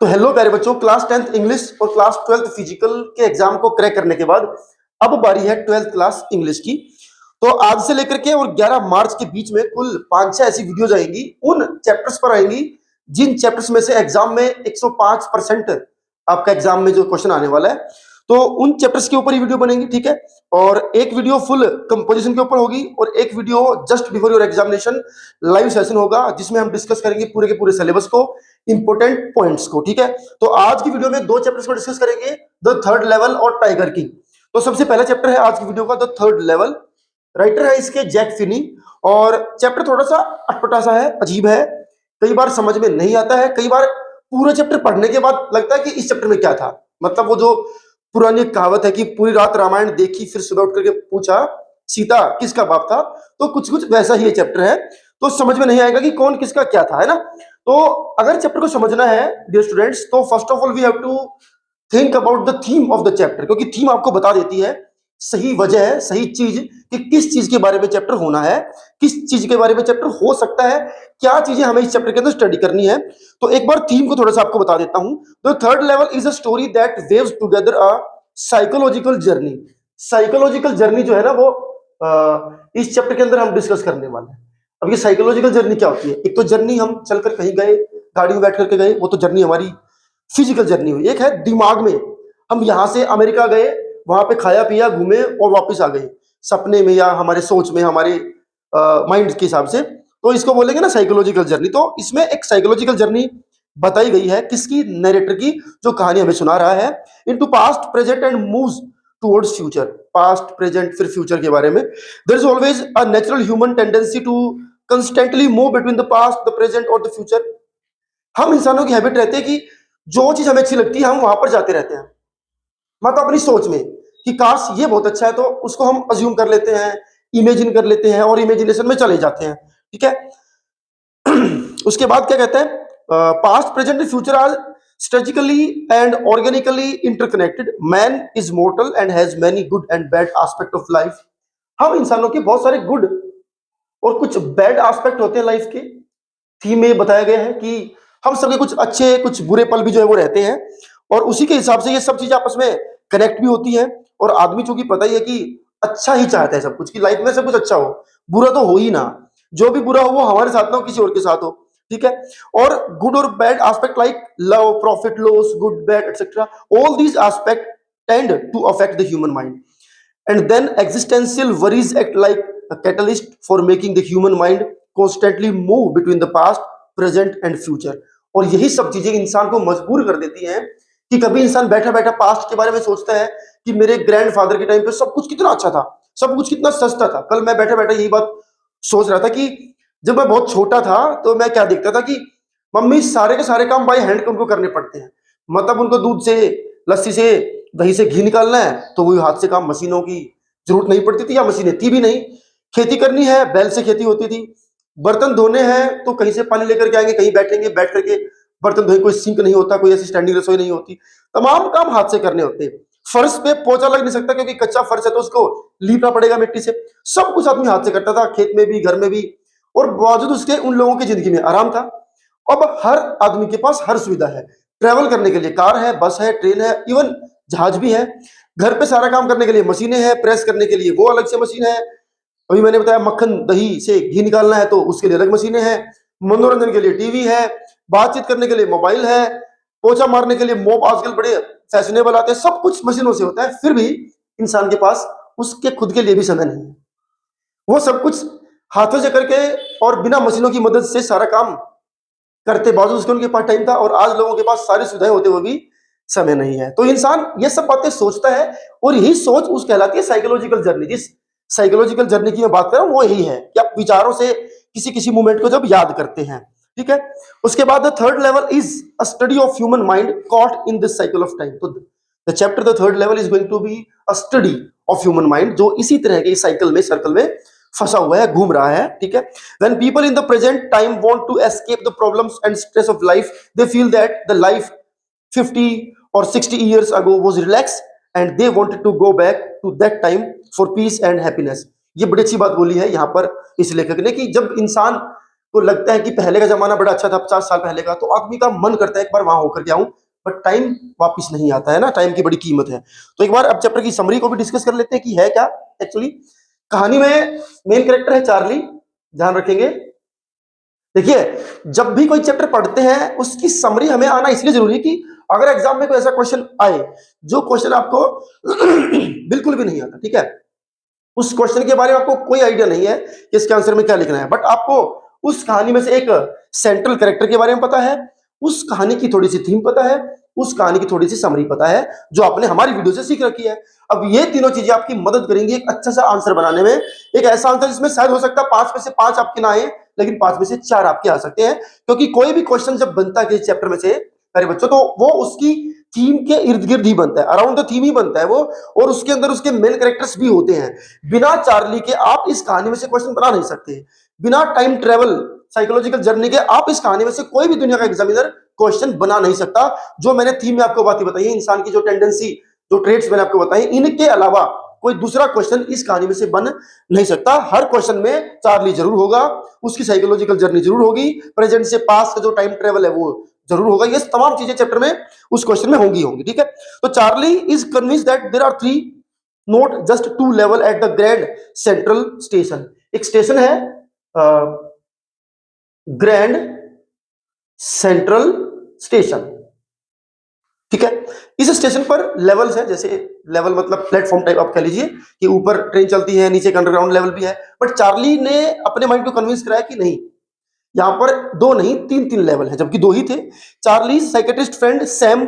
तो हेलो प्यारे बच्चों, क्लास 10th इंग्लिश और क्लास 12th फिजिकल के एग्जाम को क्रैक करने के बाद अब बारी है 12th क्लास इंग्लिश की। तो आज से लेकर के और 11 मार्च के बीच में कुल 5-6 ऐसी वीडियोज आएंगी, उन चैप्टर्स पर आएंगी जिन चैप्टर्स में से एग्जाम में 105% आपका एग्जाम में जो क्वेश्चन आने वाला है, तो उन चैप्टर्स के ऊपर ही वीडियो बनेगी। ठीक है, और एक वीडियो फुल कंपोजिशन के ऊपर होगी और एक video just before your examination live session होगा, जिसमें हम डिस्कस करेंगे पूरे के पूरे सिलेबस को, इंपोर्टेंट पॉइंट्स को। ठीक है, तो आज की वीडियो में दो चैप्टर्स को डिस्कस करेंगे, द थर्ड लेवल और टाइगर किंग। तो सबसे पहला चैप्टर है आज की वीडियो का द थर्ड लेवल। राइटर है इसके जैक फिनी, और चैप्टर थोड़ा सा अटपटा सा है, अजीब है, कई बार समझ में नहीं आता है, कई बार पूरे चैप्टर पढ़ने के बाद लगता है कि इस चैप्टर में क्या था। मतलब वो जो पुरानी कहावत है कि पूरी रात रामायण देखी फिर सुबह उठ करके पूछा सीता किसका बाप था, तो कुछ कुछ वैसा ही ये चैप्टर है। तो समझ में नहीं आएगा कि कौन किसका क्या था, है ना। तो अगर चैप्टर को समझना है डियर स्टूडेंट्स, तो first of all we have to think about the theme of the chapter, क्योंकि थीम आपको बता देती है सही वजह है, सही चीज कि किस चीज के बारे में चैप्टर होना है, किस चीज के बारे में चैप्टर हो सकता है, क्या चीजें हमें इस चैप्टर के अंदर स्टडी करनी है। तो एक बार थीम को थोड़ा सा आपको बता देता हूं। The third level is a story that waves together a psychological journey. Psychological journey जो है ना, वो इस चैप्टर के अंदर हम डिस्कस करने वाले हैं। अब ये साइकोलॉजिकल जर्नी क्या होती है? एक तो जर्नी हम चलकर कहीं गए, गाड़ी में बैठ करके गए, वो तो जर्नी हमारी फिजिकल जर्नी हुई। एक है दिमाग में, हम यहां से अमेरिका गए, वहां पे खाया पिया घूमे और वापस आ गए, सपने में या हमारे सोच में, हमारे माइंड के हिसाब से, तो इसको बोलेंगे ना साइकोलॉजिकल जर्नी। तो इसमें एक साइकोलॉजिकल जर्नी बताई गई है किसकी? नरेटर की, जो कहानी हमें सुना रहा है। Into past present and moves towards future. Past present फिर फ्यूचर के बारे में। There is always a natural human tendency to constantly move between the past, the present और द फ्यूचर। हम इंसानों की हैबिट रहती है कि जो चीज हमें अच्छी लगती है हम वहां पर जाते रहते हैं, मतलब अपनी सोच में कि काश ये बहुत अच्छा है, तो उसको हम अज्यूम कर लेते हैं, इमेजिन कर लेते हैं और इमेजिनेशन में चले जाते हैं। ठीक है, उसके बाद क्या कहते हैं? Past present and future are strategically and organically interconnected. Man is mortal and has many good and bad aspect of life. हम इंसानों के बहुत सारे गुड और कुछ बैड एस्पेक्ट होते हैं लाइफ के। थीम में बताया गया है कि हम सबके कुछ अच्छे कुछ बुरे पल भी जो है वो रहते हैं, और उसी के हिसाब से ये सब चीजें आपस में कनेक्ट भी होती हैं। और आदमी चूंकि पता ही है कि अच्छा ही चाहता है सब कुछ, कि लाइफ में सब कुछ अच्छा हो, बुरा तो हो ही ना। जो भी बुरा हो वो हमारे साथ ना हो, किसी और के साथ हो। ठीक है, और गुड और bad aspect like love, profit, loss, good bad etcetera, all these aspect tend to affect the human mind, and then existential worries act like a catalyst for making the human mind constantly move between the past, present and future। और यही सब चीजें इंसान को मजबूर कर देती हैं कि कभी इंसान बैठा बैठा पास्ट के बारे में सोचता है कि मेरे ग्रैंडफादर के टाइम पे सब कुछ कितना अच्छा था, सब कुछ कितना सस्ता था। कल मैं बैठा बैठा यही बात सोच रहा था कि जब मैं बहुत छोटा था तो मैं क्या देखता था कि मम्मी सारे के सारे काम बाय हैंड उनको करने पड़ते हैं। मतलब उनको दूध से, लस्सी से, दही से घी निकालना है तो वही हाथ से काम, मशीनों की जरूरत नहीं पड़ती थी, या मशीनें थी भी नहीं। खेती करनी है, बैल से खेती होती थी। बर्तन धोने हैं तो कहीं से पानी लेकर के आएंगे, कहीं बैठेंगे, बैठ करके बर्तन धोए, कोई सिंक नहीं होता, कोई ऐसी स्टैंडिंग रसोई नहीं होती, तमाम काम हाथ से करने होते हैं। फर्श पे पोछा लग नहीं सकता क्योंकि कच्चा फर्श है, तो उसको लीपना पड़ेगा मिट्टी से। सब कुछ आदमी हाथ से करता था, खेत में भी, घर में भी, और बावजूद उसके उन लोगों की जिंदगी में आराम था। अब हर आदमी के पास हर सुविधा है, ट्रेवल करने के लिए कार है, बस है, ट्रेन है, इवन जहाज भी है। घर पे सारा काम करने के लिए मशीनें हैं, प्रेस करने के लिए वो अलग से मशीन है। अभी मैंने बताया मक्खन दही से घी निकालना है तो उसके लिए अलग मशीनें हैं। मनोरंजन के लिए टीवी है, बातचीत करने के लिए मोबाइल है, पोछा मारने के लिए मोब आजकल बड़े फैशनेबल आते हैं। सब कुछ मशीनों से होता है, फिर भी इंसान के पास उसके खुद के लिए भी समय नहीं है। वो सब कुछ हाथों से करके और बिना मशीनों की मदद से सारा काम करते, बावजूद उसके उनके पास टाइम था। और आज लोगों के पास सारी सुविधाएं होते हुए भी समय नहीं है। तो इंसान ये सब बातें सोचता है, और यही सोच उस कहलाती है साइकोलॉजिकल जर्नी। जिस साइकोलॉजिकल जर्नी की मैं बात कर रहा हूं वो यही है कि आप विचारों से किसी किसी मूवमेंट को जब याद करते हैं। ठीक है, उसके बाद the third level is a study of human mind caught in this cycle of time. तो the chapter the third level is going to be a study of human mind, जो इसी तरह के साइकिल में, सर्कल में फंसा हुआ है, घूम रहा है। ठीक है, when people in the present time want to escape the problems and stress of life, they feel that the life 50 or 60 years ago was relaxed and they wanted to go back to that time for peace and happiness। ये बड़ी अच्छी बात बोली है यहाँ पर इस लेखक ने कि जब इंसान को लगता है कि पहले का जमाना बड़ा अच्छा था, 50 साल पहले का, तो आदमी का मन करता है एक बार वहां होकर के आऊं, बट टाइम वापस नहीं आता है ना, टाइम की बड़ी कीमत है। तो एक बार अब चैप्टर की समरी को भी डिस्कस कर लेते हैं कि है क्या एक्चुअली। कहानी में मेन कैरेक्टर है चार्ली, ध्यान रखेंगे। देखिए, जब भी कोई चैप्टर पढ़ते हैं उसकी समरी हमें आना इसलिए जरूरी है कि अगर एग्जाम में कोई ऐसा क्वेश्चन आए जो क्वेश्चन आपको बिल्कुल भी नहीं आता, ठीक है, उस क्वेश्चन के बारे में आपको कोई आइडिया नहीं है कि इसके आंसर में क्या लिखना है, बट आपको उस कहानी में से एक सेंट्रल कैरेक्टर के बारे में पता है, उस कहानी की थोड़ी सी थीम पता है, उस कहानी की थोड़ी सी समरी पता है, जो आपने हमारी वीडियो से सीख रखी है। अब ये तीनों चीजें आपकी मदद करेंगी एक अच्छा सा आंसर बनाने में, एक ऐसा आंसर जिसमें शायद हो सकता है 5 में से 5 आपके ना आए, लेकिन 5 में से 4 आपके आ सकते हैं, क्योंकि कोई भी क्वेश्चन जब बनता है किसी चैप्टर में से अरे बच्चों, तो वो उसकी थीम के इर्द गिर्द ही बनता है, अराउंड द थीम ही बनता है वो, और उसके अंदर उसके मेन कैरेक्टर्स भी होते हैं। बिना चार्ली के आप इस कहानी में से क्वेश्चन बना नहीं सकते, बिना टाइम ट्रेवल साइकोलॉजिकल जर्नी के आप इस कहानी में से कोई भी दुनिया का एग्जामिनर क्वेश्चन बना नहीं सकता। जो मैंने थीम में आपको बातें बताई है, इंसान की जो टेंडेंसी, जो ट्रेड्स मैंने आपको बताई, इनके अलावा कोई दूसरा क्वेश्चन इस कहानी में से बन नहीं सकता। हर क्वेश्चन में चार्ली जरूर होगा, उसकी साइकोलॉजिकल जर्नी जरूर होगी, प्रेजेंट से पास्ट का जो टाइम ट्रेवल है वो जरूर होगा, ये तमाम चीजें चैप्टर में उस क्वेश्चन में होंगी होंगी, ठीक है। तो Charlie is convinced that there are 3 not just 2 level at the Grand Central Station. एक स्टेशन है ग्रैंड सेंट्रल स्टेशन, ठीक है। इस स्टेशन पर लेवल्स है, जैसे लेवल मतलब प्लेटफॉर्म टाइप आप कह लीजिए कि ऊपर ट्रेन चलती है, नीचे अंडरग्राउंड लेवल भी है, बट चार्ली ने अपने माइंड को कन्विंस कराया कि नहीं, यहां पर 2 नहीं 3 लेवल है, जबकि 2 ही थे। चार्ली साइकेट्रिस्ट फ्रेंड सैम,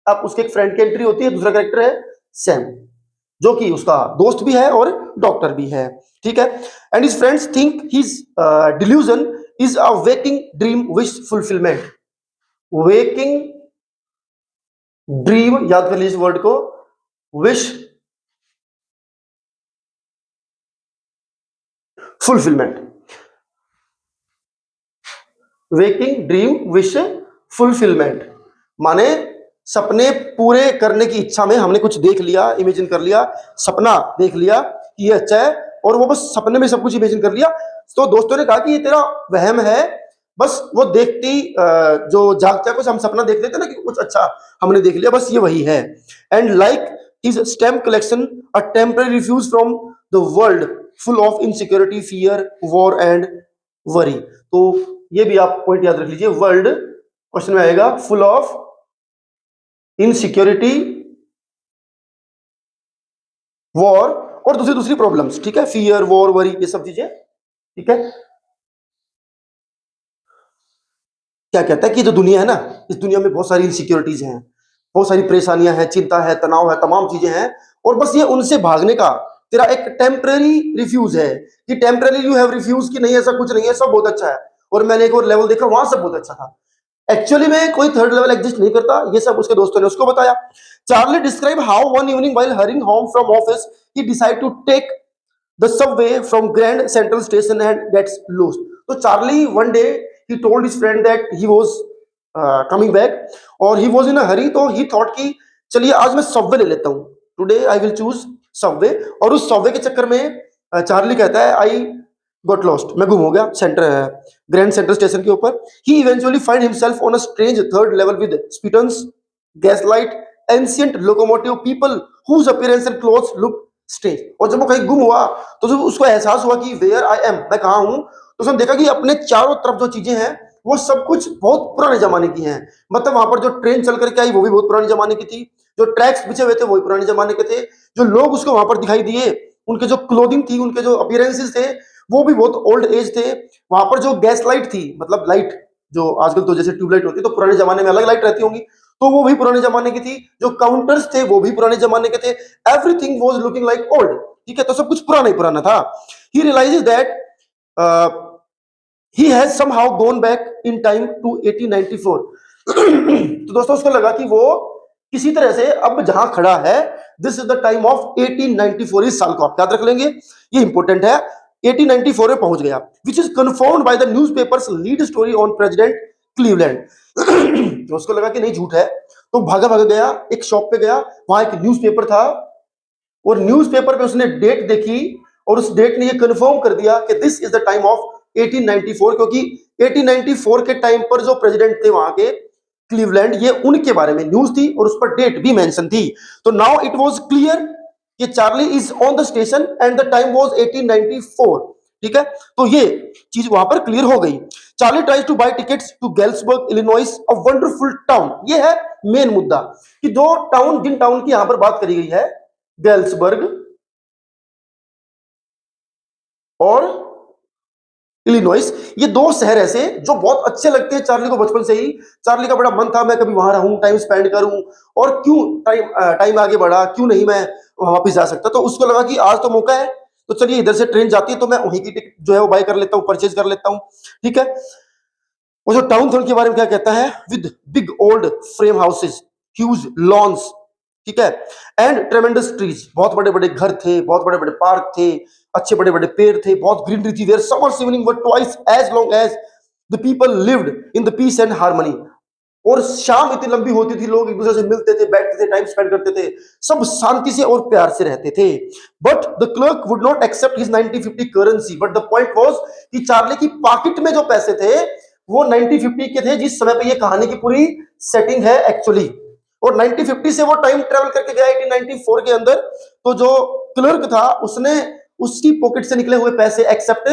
अब उसके एक फ्रेंड की एंट्री होती है, दूसरा कैरेक्टर है सैम, जो कि उसका दोस्त भी है और डॉक्टर भी है, ठीक है। And his friends think his delusion is a waking dream wish fulfilment. Waking dream, याद कर लीजिए इस वर्ड को, wish fulfilment. Waking dream wish fulfilment माने सपने पूरे करने की इच्छा में हमने कुछ देख लिया, इमेजिन कर लिया, सपना देख लिया कि ये अच्छा है, और वो बस सपने में सब कुछ इमेजिन कर लिया। तो दोस्तों ने कहा कि ये तेरा वहम है, बस वो देखती जो जागता है कुछ हम सपना देख लेते ना कि कुछ अच्छा हमने देख लिया, बस ये वही है। And like his stamp collection a temporary refuse from the world full of insecurity, fear, war and worry. तो ये भी आप पॉइंट याद रख लीजिए, वर्ल्ड क्वेश्चन में आएगा, फुल ऑफ इनसिक्योरिटी, वॉर और दूसरी दूसरी प्रॉब्लम्स, ठीक है, फियर, वॉर, वरी, ये सब चीजें, ठीक है। क्या कहता है कि जो दुनिया है ना, इस दुनिया में बहुत सारी इनसिक्योरिटीज हैं, बहुत सारी परेशानियां हैं, चिंता है, तनाव है, तमाम चीजें हैं, और बस ये उनसे भागने का तेरा एक टेम्पररी रिफ्यूज है कि टेम्पररी यू हैव रिफ्यूज कि नहीं ऐसा कुछ नहीं है, सब बहुत अच्छा है, और मैंने एक और लेवल देखा वहां सब बहुत अच्छा था। एक्चुअली में कोई थर्ड लेवल एग्जिस्ट नहीं करता, ये सब उसके दोस्तों ने उसको बताया। Charlie describe how one evening while hurrying home from office he decide to take the subway from Grand Central Station and gets lost. So Charlie one day he told his friend that he was coming back और he was in a hurry, तो he thought कि चलिए आज मैं Subway ले लेता हूँ, today I will choose Subway. और उस सबवे के चक्कर में चार्ली कहता है आई गॉट लॉस्ट, मैं गुम हो गया सेंटर ग्रैंड सेंट्रल स्टेशन के ऊपर। He eventually find himself on a strange third level with spittoons, gaslight, ancient locomotive, people whose appearance and clothes look strange. और जब वो कहीं गुम हुआ तो जब उसको एहसास हुआ कि वेयर आई एम, मैं कहाँ हूं, तो उसने देखा कि अपने चारों तरफ जो चीजें हैं वो सब कुछ बहुत पुराने जमाने की हैं। मतलब वहां पर जो ट्रेन चल करके आई वो भी बहुत पुराने जमाने की थी, जो ट्रैक्स बिछे हुए थे वो भी पुराने जमाने के थे, जो लोग उसको वहां पर दिखाई दिए उनके जो क्लोथिंग थी, उनके जो अपीयरेंसेस थे वो भी बहुत ओल्ड एज थे। वहां पर जो गैस लाइट थी, मतलब लाइट जो आजकल तो जैसे ट्यूबलाइट होती है, तो पुराने जमाने में अलग लाइट रहती होंगी, तो वो भी पुराने जमाने की थी। जो काउंटर्स थे वो भी पुराने जमाने के थे। Everything was looking like old, ठीक है, तो सब कुछ पुराना ही पुराना था। He realizes that he has somehow gone back in time to 1894। तो दोस्तों उसको लगा कि वो किसी तरह से अब जहां खड़ा है, this is the time of 1894, इस साल को आप याद रख लेंगे, ये इंपॉर्टेंट है। 1894 में पहुंच गया, which is confirmed by the newspapers lead story on president Cleveland. तो उसको लगा कि नहीं झूठ है, तो भागा भागा गया, एक शॉप पे गया, वहां एक न्यूज़पेपर था, और न्यूज़पेपर पे उसने डेट देखी, और उस डेट ने ये कंफर्म कर दिया कि this is the time of 1894, क्योंकि 1894 के टाइम पर जो प्रेसिडेंट थे वहां के क्लीवलैंड, ये उनके बारे में न्यूज थी और उस पर डेट भी मेंशन थी। तो नाउ इट वाज क्लियर कि Charlie is on the station and the time was 1894। ठीक है, तो ये चीज वहां पर क्लियर हो गई। Charlie tries to buy tickets to Galesburg Illinois, a wonderful town. ये है मेन मुद्दा कि जो टाउन, जिन टाउन की यहां पर बात करी गई है, गैल्सबर्ग और इलिनॉइस, ये दो शहर ऐसे जो बहुत अच्छे लगते हैं चार्ली को बचपन से ही। चार्ली का बड़ा मन था मैं कभी वहां रहूं, टाइम स्पेंड करूं, और क्यों टाइम आगे बढ़ा, क्यों नहीं मैं वहां वापस जा सकता। तो उसको लगा कि आज तो मौका है, तो चलिए इधर से ट्रेन जाती है तो मैं वहीं की टिकट जो है वो बाय कर लेता हूँ, परचेज कर लेता हूँ। ठीक है, वो जो टाउन था उनके बारे में क्या कहता है, with big old frame houses, huge lawns, ठीक है, एंड ट्रेमेंडस ट्रीज, बहुत बड़े बड़े घर थे, बहुत बड़े बड़े पार्क थे, अच्छे बड़े बड़े पेड़ थे, बहुत ग्रीनरी थी। Their summers evening were twice as long as the people lived in the peace and harmony. और शाम इतनी लंबी होती थी, लोग एक दूसरे से मिलते थे, बैठते थे, टाइम स्पेंड करते थे, सब शांति से और प्यार से रहते थे। But the clerk would not accept his 1950 currency, but the point was कि चार्ली की पॉकेट में जो पैसे थे वो 1950 के थे, जिस समय पे ये कहानी की पूरी सेटिंग है एक्चुअली। और 1950 से वो टाइम ट्रेवल करके गया 1894 के अंदर। तो जो क्लर्क था उसने उसकी पॉकेट से निकले हुए पैसे एक्सेप्ट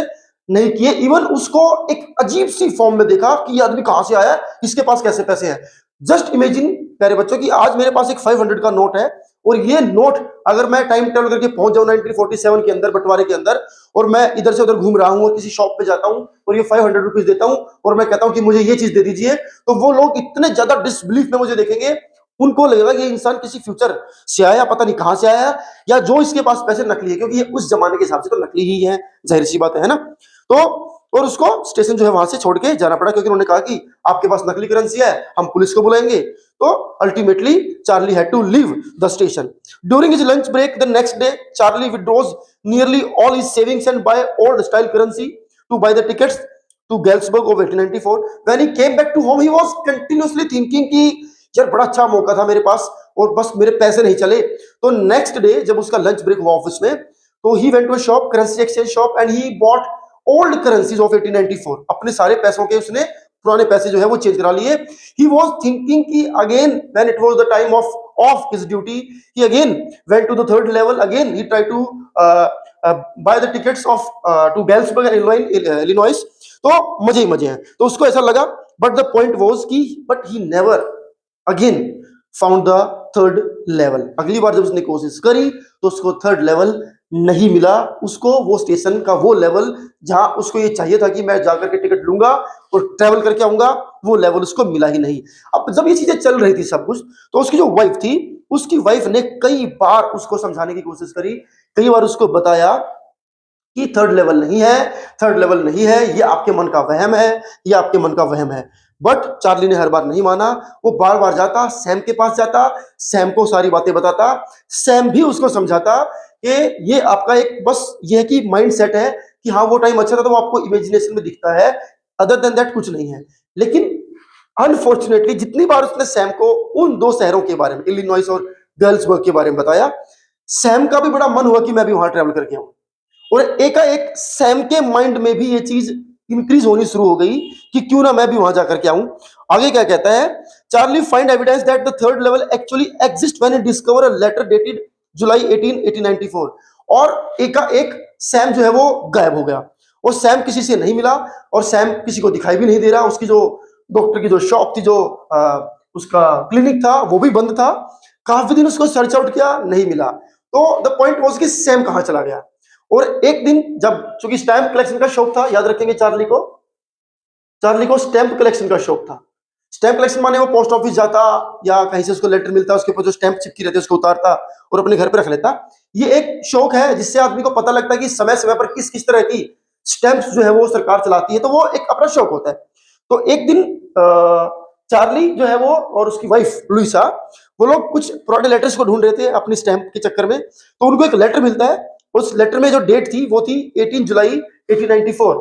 नहीं किए, इवन उसको एक अजीब सी फॉर्म में देखा कि ये आदमी कहां से आया, इसके पास कैसे पैसे हैं। जस्ट इमेजिन प्यारे बच्चों कि आज मेरे पास एक 500 का नोट है, और ये नोट अगर मैं टाइम ट्रेवल करके पहुंच जाऊं 1947 के अंदर, बंटवारे के अंदर, और मैं इधर से उधर घूम रहा हूं और किसी शॉप पे जाता हूं और ये 500 रुपीज देता हूं और मैं कहता हूं कि मुझे ये चीज दे दीजिए, तो वो लोग इतने ज्यादा डिसबिलीफ में मुझे देखेंगे, उनको लगेगा कि ये इंसान किसी फ्यूचर से आया, पता नहीं कहां से आया, या जो इसके पास पैसे नकली है, क्योंकि ये उस जमाने के हिसाब से तो नकली ही है, जाहिर सी बात है ना। तो और उसको स्टेशन जो है वहां से छोड़ के जाना पड़ा, क्योंकि उन्होंने कहा कि आपके पास नकली करेंसी है, हम पुलिस को बुलाएंगे। तो ultimately Charlie had to leave the station. During his lunch break the next day, Charlie withdraws nearly all his savings and buy old style currency to buy the tickets to Galesburg of 1894। When he came back to home he was continuously thinking कि यार बड़ा अच्छा मौका था मेरे पास और बस मेरे पैसे नहीं चले। तो नेक्स्ट डे जब उसका लंच ब्रेक हुआ ऑफिस में, तो he went to a shop, currency exchange shop, and he bought old currencies of 1894। अपने सारे पैसों के उसने पुराने पैसे जो है वो चेंज करा लिए। ही वाज थिंकिंग कि again when it was the time of his duty, he again went to the third level, again he try to buy the tickets of to Galesburg and Illinois. तो मजे ही मजे हैं। तो उसको ऐसा लगा, बट द पॉइंट वाज कि but he never again found the third level. अगली बार जब उसने कोशिश करी तो उसको थर्ड लेवल नहीं मिला, उसको वो स्टेशन का वो लेवल जहां उसको ये चाहिए था कि मैं जाकर के टिकट लूंगा और ट्रेवल करके आऊंगा, वो लेवल उसको मिला ही नहीं। अब जब ये चीजें चल रही थी सब कुछ, तो उसकी जो वाइफ थी, उसकी वाइफ ने कई बार उसको समझाने की कोशिश करी, कई बार उसको बताया कि थर्ड लेवल नहीं है, थर्ड लेवल नहीं है, ये आपके मन का वहम है, ये आपके मन का वहम है। बट चार्ली ने हर बार नहीं माना। वो बार बार जाता, सैम के पास जाता, सैम को सारी बातें बताता, सैम भी उसको समझाता कि ये आपका एक बस ये है कि माइंड सेट है कि हाँ वो टाइम अच्छा था, तो वो आपको इमेजिनेशन में दिखता है, अदर देन दैट कुछ नहीं है। लेकिन अनफॉर्चुनेटली जितनी बार उसने सैम को उन दो शहरों के बारे में, इलिनॉइस और गर्ल्सबर्ग के बारे में बताया, सैम का भी बड़ा मन हुआ कि मैं भी वहां ट्रैवल करके आऊं। और एकाएक सैम के माइंड में भी ये चीज इंक्रीज होनी शुरू हो गई कि क्यों ना मैं भी वहां जाकर के आऊं। आगे क्या कहता है, Charlie find evidence that the third level actually exist when he discover a letter dated July 18 1894। और एकाएक सैम जो है वो गायब हो गया, और सैम किसी से नहीं मिला, और सैम किसी को दिखाई भी नहीं दे रहा। उसकी जो डॉक्टर की जो शॉप थी, जो उसका क्लिनिक था, वो भी बंद था। काफी दिन उसको सर्च आउट किया, नहीं मिला। तो द पॉइंट वाज कि सैम कहां चला गया। और एक दिन जब चूंकि स्टैंप कलेक्शन का शौक था, याद रखेंगे चार्ली को स्टैंप कलेक्शन का शौक था। स्टैंप कलेक्शन माने वो पोस्ट ऑफिस जाता या कहीं से उसको लेटर मिलता, उसके ऊपर जो स्टैंप चिपकी रहती है उसको उतारता और अपने घर पे रख लेता। ये एक शौक है जिससे आदमी को पता लगता है कि समय समय पर किस किस तरह की स्टैंप्स जो है वो सरकार चलाती है, तो वो एक अपना शौक होता है। तो एक दिन चार्ली जो है वो और उसकी वाइफ लुइसा, वो लोग कुछ पुराने लेटर्स को ढूंढ रहे थे अपनी स्टैंप के चक्कर में। तो उनको एक लेटर मिलता है, उस लेटर में जो डेट थी वो थी 18 जुलाई 1894,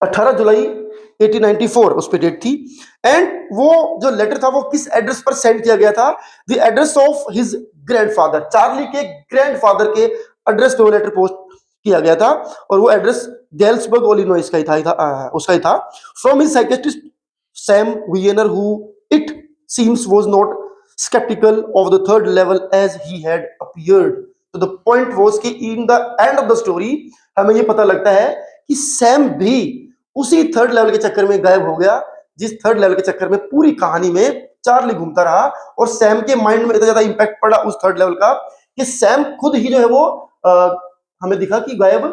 18 जुलाई 1894 उस पे डेट थी। एंड वो जो लेटर था वो किस एड्रेस पर सेंड किया गया था, the address of his grandfather, Charlie के ग्रैंडफादर के एड्रेस पे वो लेटर पोस्ट किया गया था और वो एड्रेस गैल्सबर्ग इलिनॉइस का ही था, उसका ही था। From his psychiatrist Sam Wiener who it seems was not skeptical of the third level as he had appeared. So the point was कि in the end of the story हमें ये पता लगता है कि सैम भी उसी थर्ड लेवल के चक्कर में गायब हो गया, जिस थर्ड लेवल के चक्कर में पूरी कहानी में चार्ली घूमता रहा। और सैम के माइंड में इतना ज्यादा इंपैक्ट पड़ा उस थर्ड लेवल का कि सैम खुद ही जो है वो हमें दिखा कि गायब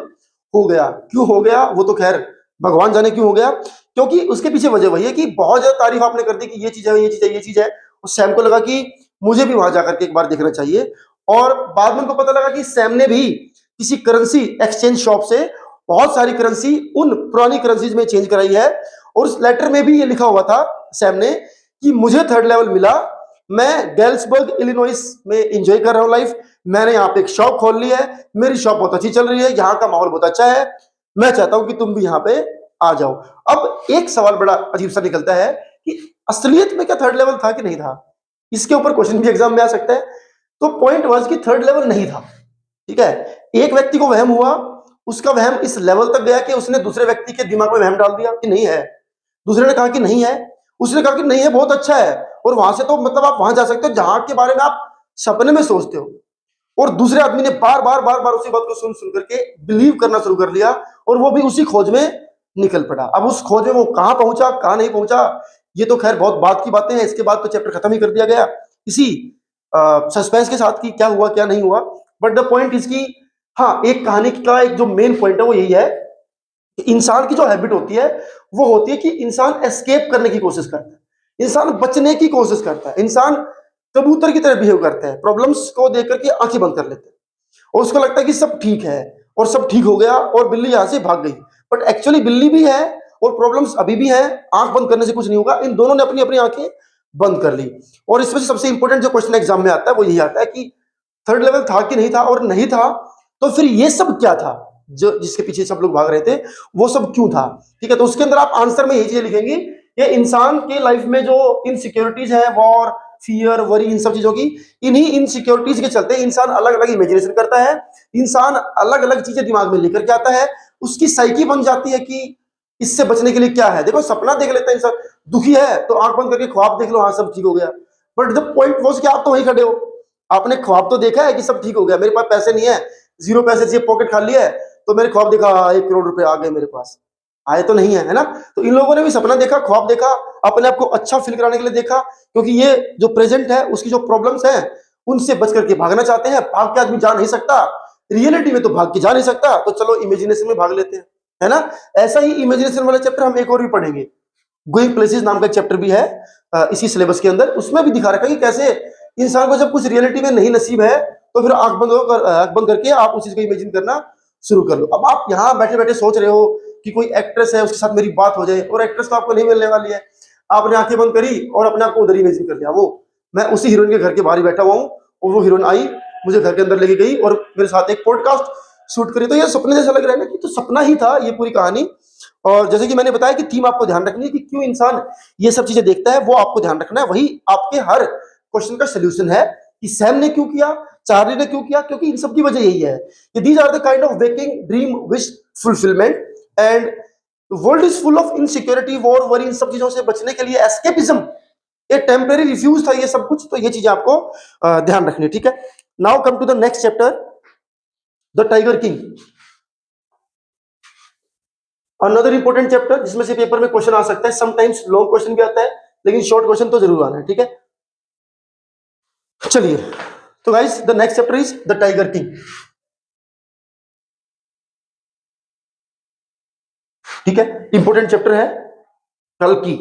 हो गया। क्यों हो गया वो तो खैर भगवान जाने क्यों हो गया, क्योंकि उसके पीछे वजह वही है कि बहुत ज्यादा तारीफ आपने कर दी कि ये चीज है, ये चीज है, ये चीज है। उस सैम को लगा कि मुझे भी वहां जाकर के एक बार देखना चाहिए। और बाद में उनको पता लगा कि सैम ने भी किसी करेंसी एक्सचेंज शॉप से बहुत सारी करेंसी उन पुरानी करेंसीज में चेंज कराई है। और उस लेटर में भी ये लिखा हुआ था सैम ने कि मुझे थर्ड लेवल मिला, मैं गैल्सबर्ग इलिनॉइस में एंजॉय कर रहा हूं लाइफ, मैंने यहाँ पे एक शॉप खोल ली है, मेरी शॉप बहुत अच्छी चल रही है, यहाँ का माहौल बहुत अच्छा है, मैं चाहता हूं कि तुम भी यहाँ पे आ जाओ। अब एक सवाल बड़ा अजीब सा निकलता है कि असलियत में क्या थर्ड लेवल था कि नहीं था? इसके ऊपर क्वेश्चन भी एग्जाम में आ सकता है। तो पॉइंट वाज कि थर्ड लेवल नहीं था, ठीक है। एक व्यक्ति को वहम हुआ, उसका वहम इस लेवल तक गया कि उसने दूसरे व्यक्ति के दिमाग में वहम डाल दिया कि नहीं है। दूसरे ने कहा कि नहीं है, उसने कहा कि नहीं है, बहुत अच्छा है। और वहां से तो मतलब आप वहां जा सकते हो जहां के बारे में आप सपने में सोचते हो। और दूसरे आदमी ने बार बार बार बार उसी बात को सुन सुन करके बिलीव करना शुरू कर लिया और वो भी उसी खोज में निकल पड़ा। अब उस खोज में वो कहां पहुंचा, कहां नहीं पहुंचा, ये तो खैर बहुत बात की बातें हैं। इसके बाद तो चैप्टर खत्म ही कर दिया गया इसी सस्पेंस के साथ कि क्या हुआ क्या नहीं हुआ। बट द पॉइंट इसकी, हाँ, एक कहानी का एक जो मेन पॉइंट है वो यही है कि इंसान की जो हैबिट होती है वो होती है कि इंसान एस्केप करने की कोशिश करता है, इंसान बचने की कोशिश करता है, इंसान कबूतर की तरह बिहेव करता है, प्रॉब्लम्स को देख करके आंखें बंद कर लेते हैं और उसको लगता है कि सब ठीक है और सब ठीक हो गया और बिल्ली यहां से भाग गई। बट एक्चुअली बिल्ली भी है और प्रॉब्लम्स अभी भी है, आंख बंद करने से कुछ नहीं होगा। इन दोनों ने अपनी अपनी आंखें बंद कर ली। और इसमें से सबसे इंपॉर्टेंट जो क्वेश्चन एग्जाम में आता है वो यही आता है कि थर्ड लेवल था कि नहीं था, और नहीं था तो फिर ये सब क्या था जो जिसके पीछे सब लोग भाग रहे थे, वो सब क्यों था? ठीक है, तो उसके अंदर आप आंसर में यही चीजें लिखेंगे, ये इंसान के लाइफ में जो इनसिक्योरिटीज है, वॉर, फियर, वरी, इन सब चीजों की, इन्हीं इनसिक्योरिटीज के चलते इंसान अलग अलग इमेजिनेशन करता है, इंसान अलग अलग चीजें दिमाग में लेकर के आता है, उसकी साइकी बन जाती है कि इससे बचने के लिए क्या है। देखो, सपना देख लेता है इंसान, दुखी है तो आंख बंद करके ख्वाब देख लो, हाँ सब ठीक हो गया। बट द पॉइंट वो कि आप तो वहीं खड़े हो, आपने ख्वाब तो देखा है कि सब ठीक हो गया, मेरे पास पैसे नहीं है, जीरो पैसे चाहिए, पॉकेट खाली है, तो मैंने ख्वाब देखा 1 करोड़ रुपए आ गए मेरे पास, आए तो नहीं है, है ना। तो इन लोगों ने भी सपना देखा, ख्वाब देखा, अपने आप को अच्छा फील कराने के लिए देखा, क्योंकि ये जो प्रेजेंट है उसकी जो प्रॉब्लम्स हैं उनसे बच करके भागना चाहते हैं। भाग के आदमी जा नहीं सकता, रियलिटी में तो भाग के जा नहीं सकता, तो चलो इमेजिनेशन में भाग लेते हैं, है ना। ऐसा ही इमेजिनेशन वाला चैप्टर हम एक और भी पढ़ेंगे, गोइंग प्लेसेस नाम का चैप्टर भी है इसी सिलेबस के अंदर। उसमें भी दिखा रखा है कि कैसे इंसान को जब कुछ रियलिटी में नहीं नसीब है तो फिर आंख बंद करके आप उस चीज को इमेजिन करना शुरू कर लो। अब आप यहाँ बैठे बैठे सोच रहे हो कि कोई एक्ट्रेस है उसके साथ मेरी बात हो जाए, और एक्ट्रेस तो आपको नहीं मिलने वाली है, आपने आंखें बंद करी और अपने आप को उधर इमेजिन कर लिया, वो मैं उसी हीरोइन के घर के बाहर ही बैठा हुआ हूँ और वो हीरोइन आई, मुझे घर के अंदर लेके गई और मेरे साथ एक पॉडकास्ट शूट करी। तो ये सपने जैसा लग रहा है ना कि तो सपना ही था ये पूरी कहानी। और जैसे कि मैंने बताया कि थीम आपको ध्यान रखनी है कि क्यों इंसान ये सब चीजें देखता है, वो आपको ध्यान रखना है, वही आपके हर क्वेश्चन का सोल्यूशन है कि सैम ने क्यों किया, चार्ली ने क्यों किया, क्योंकि इन सब की वजह यही है कि these are the kind of waking dream wish fulfilment and world is full of insecurity, war, worry, इन सब चीजों से बचने के लिए एस्केपिज्म एक टेम्परेरी रिफ्यूज था ये सब कुछ। तो ये चीजें आपको ध्यान रखनी है, ठीक है। Now come to the next chapter, the tiger king, another important chapter जिसमें से पेपर में क्वेश्चन आ सकता है, समटाइम्स लॉन्ग क्वेश्चन भी आता है लेकिन शॉर्ट क्वेश्चन तो जरूर आना है, ठीक है। चलिए, तो guys the next chapter is the tiger king, ठीक है। इंपॉर्टेंट चैप्टर है, कल्कि,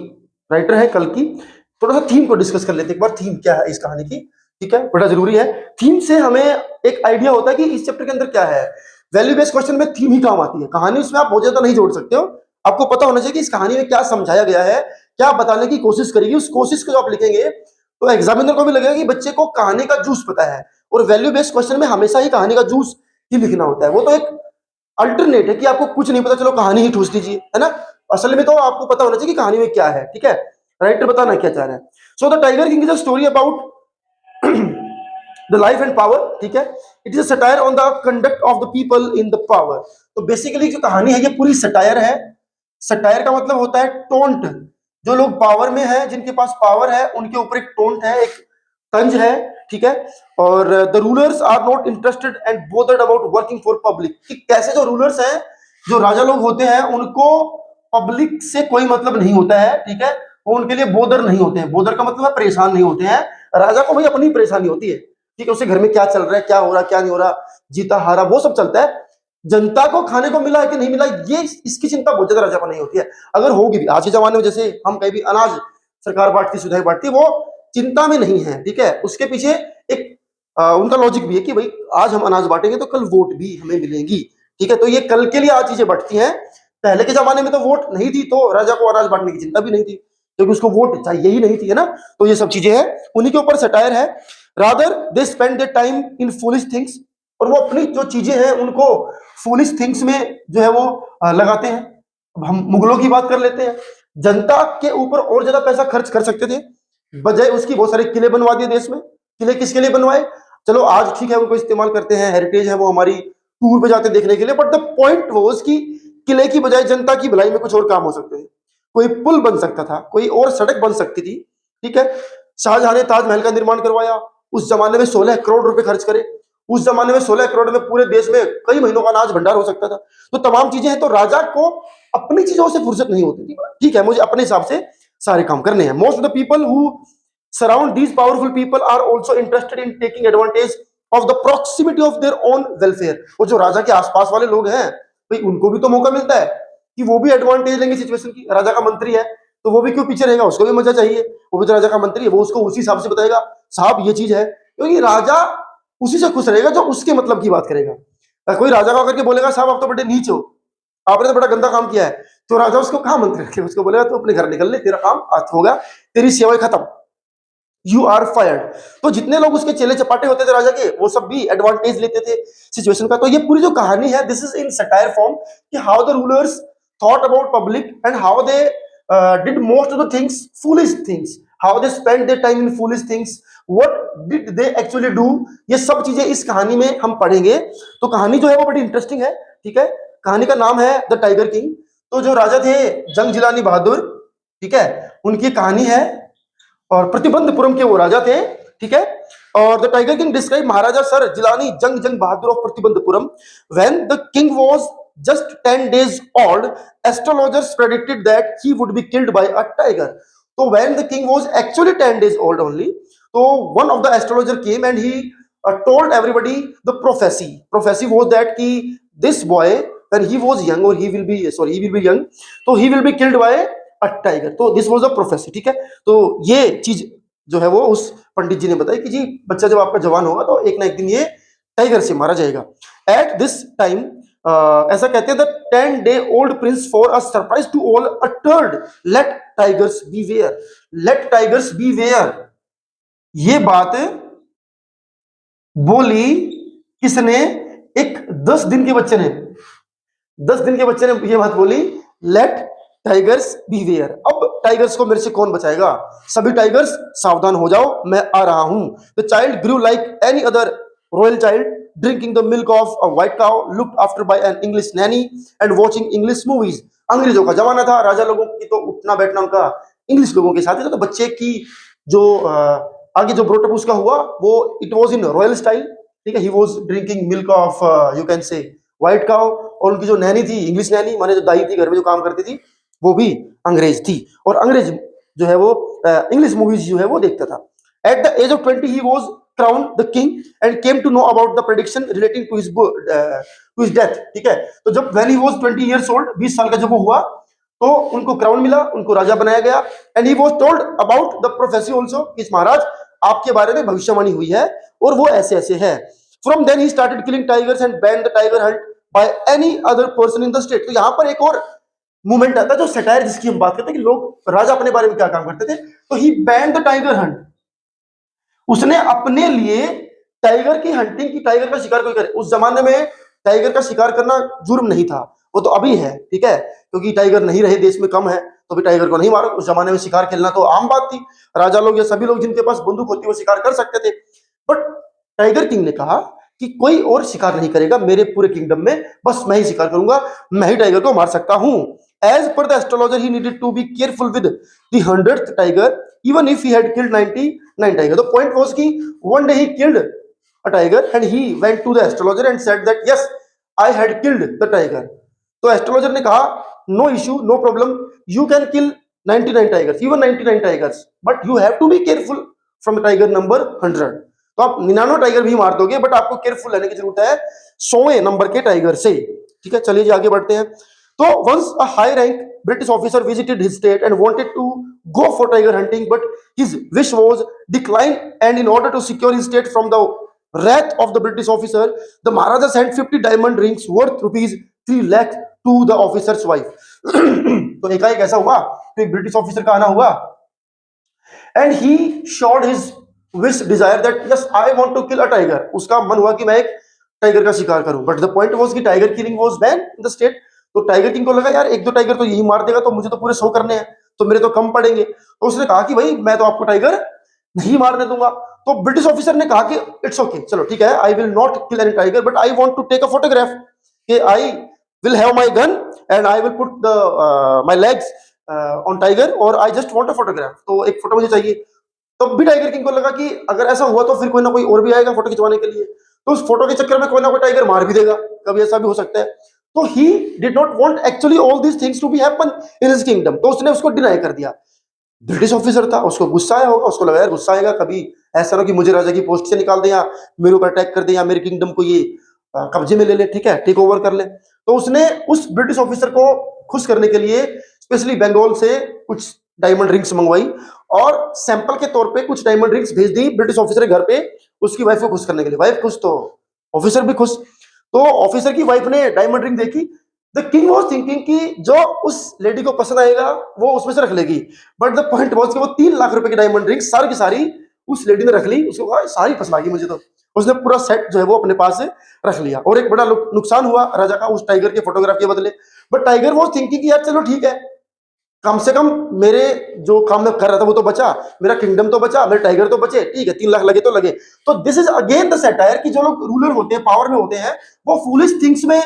राइटर है कल्कि। थोड़ा सा थीम को डिस्कस कर लेते हैं एक बार, थीम क्या है इस कहानी की, ठीक है, बड़ा जरूरी है। थीम से हमें एक आइडिया होता है कि इस चैप्टर के अंदर क्या है। वैल्यू बेस्ड क्वेश्चन में थीम ही काम आती है, कहानी उसमें आप बहुत ज्यादा नहीं जोड़ सकते हो, आपको पता होना चाहिए कि इस कहानी में क्या समझाया गया है, क्या बताने की कोशिश करेगी, उस कोशिश को जो आप लिखेंगे तो एग्जामिनर को भी लगेगा कि बच्चे को कहानी का जूस पता है। और वैल्यू बेस्ड क्वेश्चन में हमेशा ही कहानी का जूस ही लिखना होता है, वो तो एक अल्टरनेट है कि आपको कुछ नहीं पता, चलो कहानी ही ठूस दीजिए, है ना। असल में तो आपको पता होना चाहिए कि कहानी में क्या है, ठीक है, राइटर बताना क्या चाह रहे हैं। So the tiger king is a story about the life and power, ठीक है। It is a satire on the conduct of the people in the power. तो बेसिकली जो कहानी है ये पूरी सटायर है। सटायर का मतलब होता है टोंट। जो लोग पावर में है, जिनके पास पावर है, उनके ऊपर एक टोंट है, एक तंज है, ठीक है। और the rulers are not interested and bothered about working for public, कि कैसे जो रूलर्स हैं, जो राजा लोग होते हैं, उनको पब्लिक से कोई मतलब नहीं होता है, ठीक है। वो उनके लिए बोदर नहीं होते हैं। बोदर का मतलब है परेशान नहीं होते हैं। राजा को भाई अपनी परेशानी होती है, ठीक है। उसके घर में क्या चल रहा है, क्या हो रहा, क्या नहीं हो रहा, जीता हारा, वो सब चलता है। जनता को खाने को मिला है कि नहीं मिला, ये इसकी चिंता बहुत ज्यादा राजा को नहीं होती है। अगर होगी भी आज के जमाने में, जैसे हम कहीं भी अनाज सरकार बांटती, सुविधाएं बांटती, वो चिंता में नहीं है, ठीक है। उसके पीछे एक उनका लॉजिक भी है कि भाई आज हम अनाज बांटेंगे तो कल वोट भी हमें मिलेंगी, ठीक है। तो ये कल के लिए आज चीजें बढ़ती हैं। पहले के जमाने में तो वोट नहीं थी, तो राजा को अनाज बांटने की चिंता भी नहीं थी, क्योंकि उसको वोट चाहिए ही नहीं थी, है ना। तो ये सब चीजें हैं, उन्हीं के ऊपर सटायर है। Rather they spend their time in foolish things, और वो अपनी जो चीजें हैं उनको फूलिश थिंग्स में जो है वो लगाते हैं। अब हम मुगलों की बात कर लेते हैं। जनता के ऊपर और ज्यादा पैसा खर्च कर सकते थे, बजाय उसकी बहुत सारे किले बनवा दिए देश में। किले किसके लिए बनवाए? चलो आज ठीक है, उनको इस्तेमाल करते हैं, हेरिटेज है वो हमारी, टूर पे जाते देखने के लिए, बट द पॉइंट वाज कि किले की बजाय जनता की भलाई में कुछ और काम हो सकते थे। कोई पुल बन सकता था, कोई और सड़क बन सकती थी, ठीक है। शाहजहां ने ताजमहल का निर्माण करवाया, उस जमाने में 16 करोड़ रुपए खर्च करे। उस जमाने में 16 करोड़ में पूरे देश में कई महीनों का अनाज भंडार हो सकता था। तो तमाम चीजें हैं। तो राजा को अपनी चीजों से फुर्सत नहीं होती थी, ठीक है, मुझे अपने हिसाब से सारे काम करने हैं। Most of the people who surround these powerful people are also interested in taking advantage of the proximity of their own welfare. और जो राजा के आसपास वाले लोग हैं, भाई उनको भी तो मौका मिलता है कि वो भी एडवांटेज लेंगे सिचुएशन की। राजा का मंत्री है तो वो भी क्यों पीछे रहेगा, उसको भी मजा चाहिए, वो भी तो राजा का मंत्री है, वो उसको उसी हिसाब से बताएगा, साहब ये चीज है, क्योंकि राजा उसी से खुश रहेगा जो उसके मतलब की बात करेगा। कोई राजा का करके बोलेगा साहब आप तो बड़े नीच हो, आपने तो बड़ा गंदा काम किया है, तो राजा उसको कहाँ मंत्री रखे, उसको बोलेगा तो अपने घर निकल ले, तेरा काम आज होगा, तेरी सेवाएं खत्म, यू आर फायर्ड। तो जितने लोग उसके चेले चपाटे होते थे राजा के, वो सब भी एडवांटेज लेते थे सिचुएशन का। तो ये पूरी जो कहानी है, this is in satire form, कि how the rulers thought about public and how they did most of the things, foolish things, how they spend their time in foolish things, what did they actually do. ये सब चीजें इस कहानी में हम पढ़ेंगे। तो कहानी जो है वो बड़ी इंटरेस्टिंग है, ठीक है। कहानी का नाम है द टाइगर किंग। तो जो राजा थे जंग जिलानी बहादुर, ठीक है, उनकी कहानी है, और प्रतिबंधपुरम के वो राजा थे, ठीक है। और the tiger king describe Maharaja sir Jilani Jung Bahadur of Pratibandhapuram. When the king was just 10 days old, astrologers predicted that he would be killed by a tiger. So when the king was actually 10 days old only, so one of the astrologer came and he told everybody the prophecy. Prophecy was that कि this boy when he was young, or he will be young, so he will be killed by tiger. तो this was a prophecy, ठीक है। तो ये चीज जो है वो उस पंडित जी ने बताई कि जी बच्चा जब आपका जवान होगा तो एक ना एक दिन ये टाइगर से मारा जाएगा। एट दिस टाइम ऐसा कहते हैं the 10-day old prince for a surprise to all uttered let tigers beware, let tigers beware। ये बात बोली किसने? एक 10 दिन के बच्चे ने, 10 दिन के बच्चे ने ये बात बोली, लेट टाइगर्स बीवेयर। अब टाइगर्स को मेरे से कौन बचाएगा, सभी टाइगर्स सावधान हो जाओ, मैं आ रहा हूं। The child grew like any other royal child, drinking the milk of a white cow, looked after by an English nanny and watching English movies. अंग्रेजों का जमाना था, राजा लोगों की तो उठना बैठना उनका इंग्लिश लोगों के साथ ही था। तो बच्चे की जो आगे जो ब्रोटअप उसका हुआ वो it was in royal style, ठीक है। He was drinking milk of you can say white cow, और उनकी जो नैनी थी, इंग्लिश नैनी माने जो दाई थी घर में जो काम करती थी, वो भी अंग्रेज थी, और अंग्रेज जो है वो इंग्लिश मूवीज जो है वो देखता था। At the age of 20 he was crowned the king and came to know about the prediction relating to his death, ठीक है। तो जब when he was 20 years old, 20 साल का जब वो हुआ, तो उनको क्राउन मिला, उनको राजा बनाया गया। And he was told about the prophecy also, कि महाराज आपके बारे में भविष्यवाणी हुई है और वो ऐसे ऐसे है। From then he started killing tigers and ban the tiger hunt by any other person in the state. तो यहां पर एक और मूवमेंट आता है जो सटायर जिसकी हम बात करते हैं कि लोग राजा अपने बारे में क्या काम करते थे। तो ही बैन द टाइगर हंट, उसने अपने लिए टाइगर की हंटिंग की, टाइगर का शिकार कोई करे। उस जमाने में टाइगर का शिकार करना जुर्म नहीं था, वो तो अभी है, ठीक है, क्योंकि टाइगर नहीं रहे देश में, कम है, तो भी टाइगर को नहीं मारो। उस जमाने में शिकार खेलना तो आम बात थी, राजा लोग या सभी लोग जिनके पास बंदूक होती वो शिकार कर सकते थे। बट टाइगर किंग ने कहा कि कोई और शिकार नहीं करेगा मेरे पूरे किंगडम में, बस मैं ही शिकार करूंगा, मैं ही टाइगर को मार सकता हूं। As per the astrologer he needed to be careful with the 100th tiger even if he had killed 99 tiger. The point was कि one day he killed a tiger and he went to the astrologer and said that yes I had killed the tiger. तो astrologer ने कहा no issue, no problem, you can kill 99 tigers, even 99 tigers, but you have to be careful from the tiger number 100। तो आप 99 tiger भी मार दोगे but आपको careful रहने की जरूरत है 100वें नंबर के टाइगर से। ठीक है, चलिए जी आगे बढ़ते हैं। तो once a high rank British officer visited his state and wanted to go for tiger hunting but his wish was decline and in order to secure his state from the wrath of the British officer, the Maharaja sent 50 diamond rings worth rupees 3 lakh to the officer's wife। तो एकाएक ऐसा हुआ तो एक British officer का आना हुआ and he shared his wish desire that yes I want to kill a tiger. उसका मन हुआ कि मैं एक टाइगर का शिकार करूं, बट द पॉइंट वाज कि tiger killing was ban in the state. तो टाइगर किंग को लगा यार एक दो टाइगर तो यही मार देगा तो मुझे तो पूरे 100 करने हैं, तो मेरे तो कम पड़ेंगे। तो उसने कहा कि भाई मैं तो आपको टाइगर नहीं मारने दूंगा। तो ब्रिटिश ऑफिसर ने कहा कि इट्स ओके, चलो ठीक है, I will not kill any tiger but I want to take a photograph, कि I will have my gun and I will put the my legs on tiger और I just want a photograph. तो एक photo मुझे चाहिए। तब भी tiger king को लगा कि अगर ऐसा हुआ तो फिर कोई ना कोई और भी आएगा फोटो खिंचवाने के लिए, तो उस फोटो के चक्कर में कोई ना कोई टाइगर मार भी देगा, कभी ऐसा भी हो सकता है। तो he did not want actually all these things to be happen in his kingdom, तो उसने उसको डिनाई कर दिया। ब्रिटिश ऑफिसर था, उसको गुस्सा आया होगा, उसको लगा यार गुस्सा आएगा कभी ऐसा ना कि मुझे राजा की पोस्ट से निकाल दे या मेरे ऊपर अटैक कर दे या मेरे किंगडम को ये कब्जे में ले ले, ठीक है, टेक ओवर कर ले। तो उसने उस ब्रिटिश ऑफिसर को खुश करने के लिए स्पेशली बंगाल से कुछ डायमंड रिंग्स मंगवाई और सैंपल के तौर पे कुछ डायमंड रिंग्स भेज दी ब्रिटिश ऑफिसर के घर पे उसकी वाइफ को खुश करने के लिए। वाइफ खुश तो ऑफिसर भी खुश। तो ऑफिसर की वाइफ ने डायमंड रिंग देखी। द किंग वाज थिंकिंग कि जो उस लेडी को पसंद आएगा वो उसमें से रख लेगी, बट द पॉइंट वाज कि वो 3 लाख रुपए की डायमंड रिंग सारी की सारी उस लेडी ने रख ली। उसको कहा सारी पसंद आ गई मुझे, तो उसने पूरा सेट जो है वो अपने पास रख लिया। और एक बड़ा नुकसान हुआ राजा का उस टाइगर के फोटोग्राफ के बदले। बट टाइगर वाज थिंकिंग कि यार चलो ठीक है, कम से कम मेरे जो काम मैं कर रहा था वो तो बचा, मेरा किंगडम तो बचा, मेरे टाइगर तो बचे, ठीक है 3 लाख लगे तो लगे। तो this is again the satire कि जो लोग रूलर होते हैं, पावर में होते हैं, वो फूलिश थिंग्स में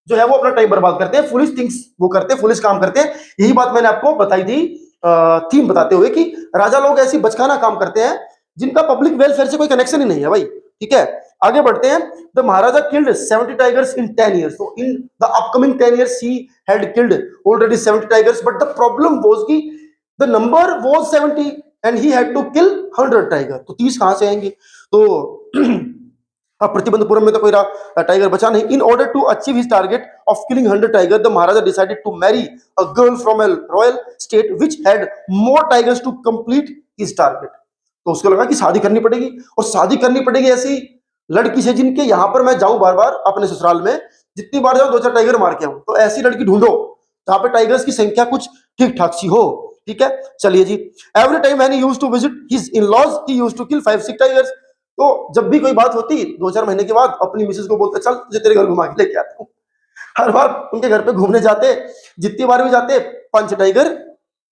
जो है वो अपना टाइम बर्बाद करते हैं, फुलिश थिंग्स वो करते हैं, फुलिश काम करते हैं। यही बात मैंने आपको बताई थी थीम बताते हुए कि राजा लोग ऐसी बचकाना काम करते हैं जिनका पब्लिक वेलफेयर से कोई कनेक्शन ही नहीं है भाई। ठीक है, आगे बढ़ते हैं। The Maharaja killed 70 tigers in 10 years। So in the upcoming 10 years he had killed already 70 tigers, but the problem was कि the number was 70 and he had to kill 100 tiger। तो 30 कहां से आएंगे? तो अब प्रतिबंधपुरम में तो कोई टाइगर बचा नहीं। In order to achieve his target of killing 100 tiger the maharaja decided to marry a girl from a royal state which had more tigers to complete his target. तो उसको लगा कि शादी करनी पड़ेगी, और शादी करनी पड़ेगी ऐसी लड़की से जिनके यहां पर मैं जाऊं बार बार अपने ससुराल में, जितनी बार जाऊं 2-4 टाइगर मार के आऊं। तो ऐसी लड़की ढूंढो जहां पे टाइगर्स की संख्या कुछ ठीक ठाक सी हो। ठीक है, चलिए जी। Every time when he used to visit his in-laws he used to kill 5-6 tigers. तो जब भी कोई बात होती 2-4 महीने के बाद अपनी मिसेस को बोलते चल तुझे तेरे घर घुमा के लेके आता हूं। हर बार उनके घर पे घूमने जाते, जितनी बार भी जाते 5 टाइगर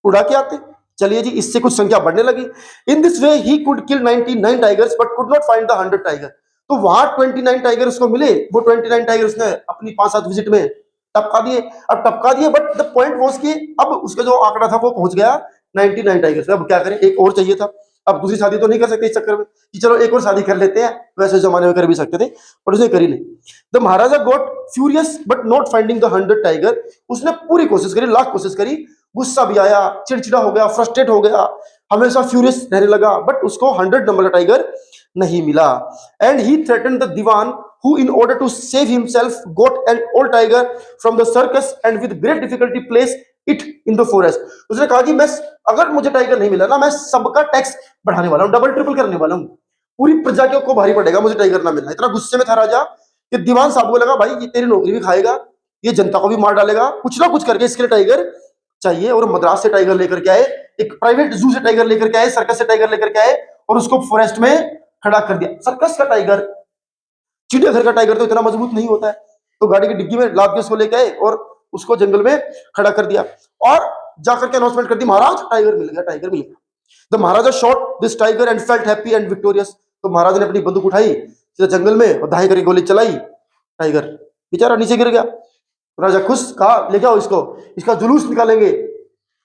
उड़ा के आते। चलिए जी, इससे कुछ संख्या बढ़ने लगी। In this way he could kill 99 tigers but could not find the 100 tiger. तो वहां 29 टाइगर उसको मिले, वो 29 टाइगर उसने अपनी 5-7 विजिट में टपका दिए। अब टपका दिए बट द पॉइंट वाज कि अब उसका जो आंकड़ा था वो पहुंच गया 99 टाइगर। अब क्या करें, एक और चाहिए था। अब दूसरी शादी तो नहीं कर सकते इस चक्कर में कि चलो एक और शादी कर लेते हैं, वैसे जमाने में कर भी सकते थे पर उसने करी नहीं। The Maharaja got furious but not finding the 100 tiger. उसने पूरी कोशिश करी, लाख कोशिश करी, गुस्सा भी आया, चिड़चिड़ा हो गया, फ्रस्ट्रेट हो गया, हमेशा फ्यूरियस रहने लगा, बट उसको 100 नंबर का टाइगर नहीं मिला। And he threatened the dewan who in order to save himself got an old tiger from the circus and with great difficulty placed it in the forest। उसने कहा कि मैं अगर मुझे टाइगर नहीं मिला ना, मैं सबका टैक्स बढ़ाने वाला हूं, डबल ट्रिपल करने वाला हूं, पूरी प्रजा को भारी पड़ेगा मुझे टाइगर ना मिलना। इतना गुस्से में था राजा कि दीवान साहब को लगा भाई ये तेरी नौकरी भी खाएगा, ये जनता को भी मार डालेगा, कुछ ना कुछ करके इसके लिए टाइगर चाहिए। और मद्रास से टाइगर लेकर के आए, एक प्राइवेट जू से टाइगर लेकर के आए, सर्कस से टाइगर लेकर के आए और उसको फॉरेस्ट में खड़ा कर दिया। सर्कस का टाइगर, चिड़ियाघर का टाइगर तो इतना मजबूत नहीं होता है, तो गाड़ी की डिग्गी में लाद के उसको लेके आए और उसको जंगल में खड़ा कर दिया और जाकर के अनाउंसमेंट कर दी, महाराज टाइगर मिल गया, टाइगर मिल गया। The Maharaja shot this tiger and felt happy and victorious. तो महाराज ने अपनी बंदूक उठाई, सीधा जंगल में और दाएं करके गोली चलाई, टाइगर बेचारा नीचे गिर गया। राजा खुश, कहा ले जाओ इसको, इसका जुलूस निकालेंगे,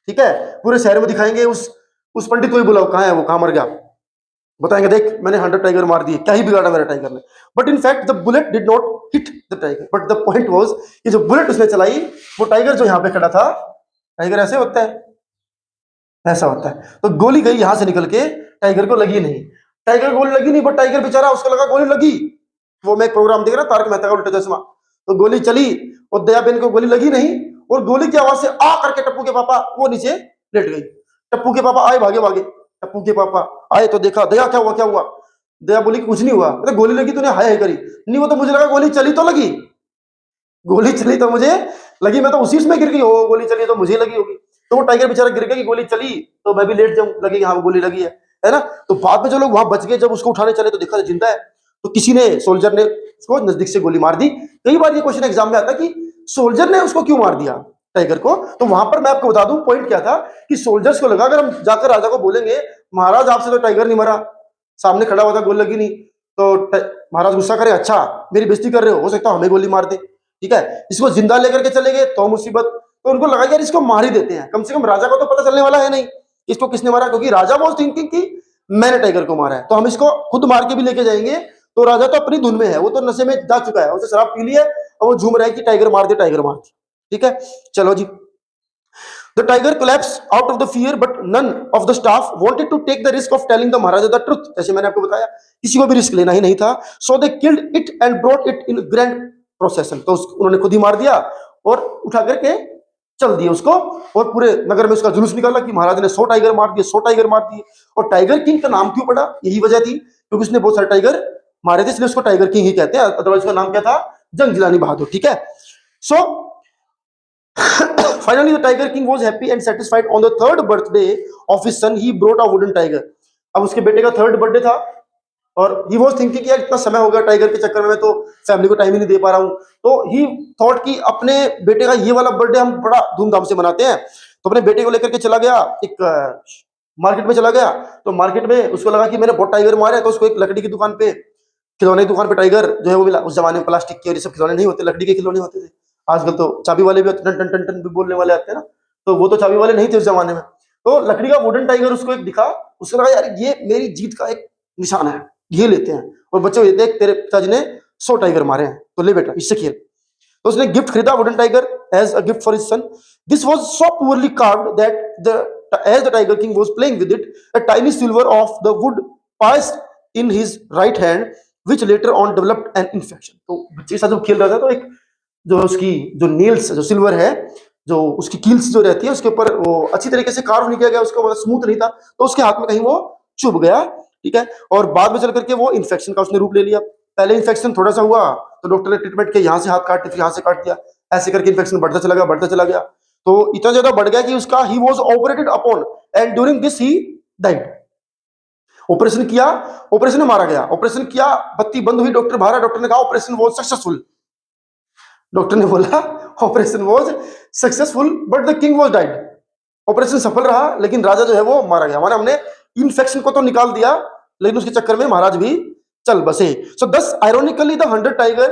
ठीक है, पूरे शहर में दिखाएंगे, उस पंडित को ही बुलाओ, कहाँ है वो, कहाँ मर गया, बताएंगे देख मैंने 100 टाइगर मार दिए, क्या ही बिगाड़ा मेरे टाइगर ने। But in fact the bullet did not hit the tiger, but the point was कि जो बुलेट उसने चलाई, वो टाइगर जो यहाँ पे खड़ा था, टाइगर ऐसे होता है, ऐसा होता है, तो गोली गई यहां से निकल के, टाइगर को लगी नहीं, टाइगर को गोली लगी नहीं, बट टाइगर बेचारा, उसको लगा गोली लगी। वो मैं एक प्रोग्राम देख रहा, तारक मेहता का उल्टा चश्मा, तो गोली चली और दयाबेन को गोली लगी नहीं, और गोली की आवाज से आ करके टप्पू के पापा वो नीचे लेट गई। टप्पू के पापा आए भागे भागे, टप्पू के पापा आए तो देखा, दया क्या हुआ क्या हुआ, दया बोली कुछ नहीं हुआ, अरे गोली लगी तूने हाय हाय करी, नहीं वो तो मुझे लगा गोली चली तो लगी, गोली चली तो मुझे लगी, मैं तो उसी में गिर गई, हो गोली चली तो मुझे लगी होगी। तो वो टाइगर बेचारा गिर गया कि गोली चली तो मैं भी लेट जाऊं, लगे हाँ गोली लगी है ना। तो बाद में जो लोग वहां बच गए, जब उसको उठाने चले तो देखा जिंदा है, तो किसी ने, सोल्जर ने उसको नजदीक से गोली मार दी। कई बार ये क्वेश्चन एग्जाम में आता कि सोल्जर ने उसको क्यों मार दिया टाइगर को, तो वहां पर मैं आपको बता दूं पॉइंट क्या था कि सोल्जर्स को लगा अगर हम जाकर राजा को बोलेंगे महाराज आपसे तो टाइगर नहीं मरा, सामने खड़ा हुआ था गोली लगी नहीं, तो महाराज गुस्सा करे, अच्छा मेरी बेइज्जती कर रहे हो सकता है हमें गोली मार दे, ठीक है, इसको जिंदा लेकर के चले गए तो मुसीबत। तो उनको लगा यार इसको मार ही देते हैं, कम से कम राजा को तो पता चलने वाला है नहीं इसको किसने मारा, क्योंकि राजा वो थिंकिंग कि मैंने टाइगर को मारा है, तो हम इसको खुद मार के भी लेके जाएंगे, तो राजा तो अपनी धुन में है, वो तो नशे में जा चुका है, उसे शराब पी ली है और वो झूम रहा है कि टाइगर मार दे टाइगर मार दे, ठीक है। चलो जी, the tiger collapsed out of the fear but none of the staff wanted to take the risk of telling the Maharaja the truth, जैसे मैंने आपको बताया किसी को भी रिस्क लेना ही नहीं था, so they killed it and brought it in grand procession, तो उन्होंने खुद ही मार दिया और उठा करके चल दिए उसको, और पूरे नगर में उसका जुलूस निकाला कि महाराज ने 100 टाइगर मार दिए, 100 टाइगर मार दिए। और टाइगर किंग का नाम क्यों पड़ा, यही वजह थी क्योंकि उसने बहुत सारे टाइगर मारे थे, इसलिए उसको टाइगर किंग ही कहते हैं, अदरवाइज उसका नाम क्या था, जंग जिलानी बहादुर, ठीक है। सो finally the tiger king was happy and satisfied on the third birthday of his son he brought a wooden tiger, अब उसके बेटे का थर्ड बर्थडे था और ही वाज थिंकिंग कि यार इतना समय हो गया टाइगर के चक्कर में, मैं तो फैमिली को टाइम ही नहीं दे पा रहा हूं, तो ही थॉट कि अपने बेटे का ये वाला बर्थडे हम बड़ा धूमधाम से मनाते हैं, तो अपने बेटे को लेकर के चला गया, एक मार्केट में चला गया, तो मार्केट में उसको लगा कि मैंने बहुत टाइगर मारे, तो उसको एक लकड़ी की दुकान पे, खिलौने की दुकान पे टाइगर जो है वो मिला। उस जमाने में प्लास्टिक के और ये सब खिलौने नहीं होते, लकड़ी के खिलौने होते थे, आजकल तो चाबी वाले भी टन टन टन टन भी बोलने वाले आते हैं ना, तो वो तो चाबी वाले नहीं थे उस जमाने में, तो लकड़ी का वुडन टाइगर उसको एक दिखा, उसको लगा यार ये मेरी जीत का एक निशान है, ये लेते हैं, और बच्चों ये देख तेरे पिताजी ने 100 टाइगर मारे हैं, तो ले बेटा इससे खेल, तो उसने गिफ्ट खरीदा wooden tiger as a gift for his son. This was so poorly carved that the as the tiger king was playing with it, a tiny silver of the wood passed in his right hand which later on developed an infection, तो बच्चे के साथ जब खेल रहा था तो एक जो उसकी जो नील्स जो सिल्वर है, जो उसकी कील्स जो रहती है उसके ऊपर वो अच्छी तरीके से कार्व नहीं किया गया, उसको मतलब स्मूथ नहीं था, तो उसके हाथ में कहीं वो चुभ गया, ठीक है, और बाद में चल करके वो इन्फेक्शन का उसने रूप ले लिया। पहले इन्फेक्शन थोड़ा सा हुआ तो डॉक्टर ने ट्रीटमेंट किया, यहाँ से हाथ काट दिया, यहाँ से काट दिया, ऐसे करके इन्फेक्शन बढ़ता चला गया, बढ़ता चला गया, तो इतना ज्यादा बढ़ गया कि उसका he was operated upon and during this he died. Operation किया, ऑपरेशन में मारा गया, ऑपरेशन किया, बत्ती बंद हुई, डॉक्टर बाहर, डॉक्टर ने कहा ऑपरेशन वाज सक्सेसफुल, डॉक्टर ने बोला operation was successful but the king was died, operation सफल रहा लेकिन राजा जो है वो मारा गया, माने हमने इन्फेक्शन को तो निकाल दिया लेकिन उसके चक्कर में महाराज भी चल बसे। सो दस ironically the 100 tiger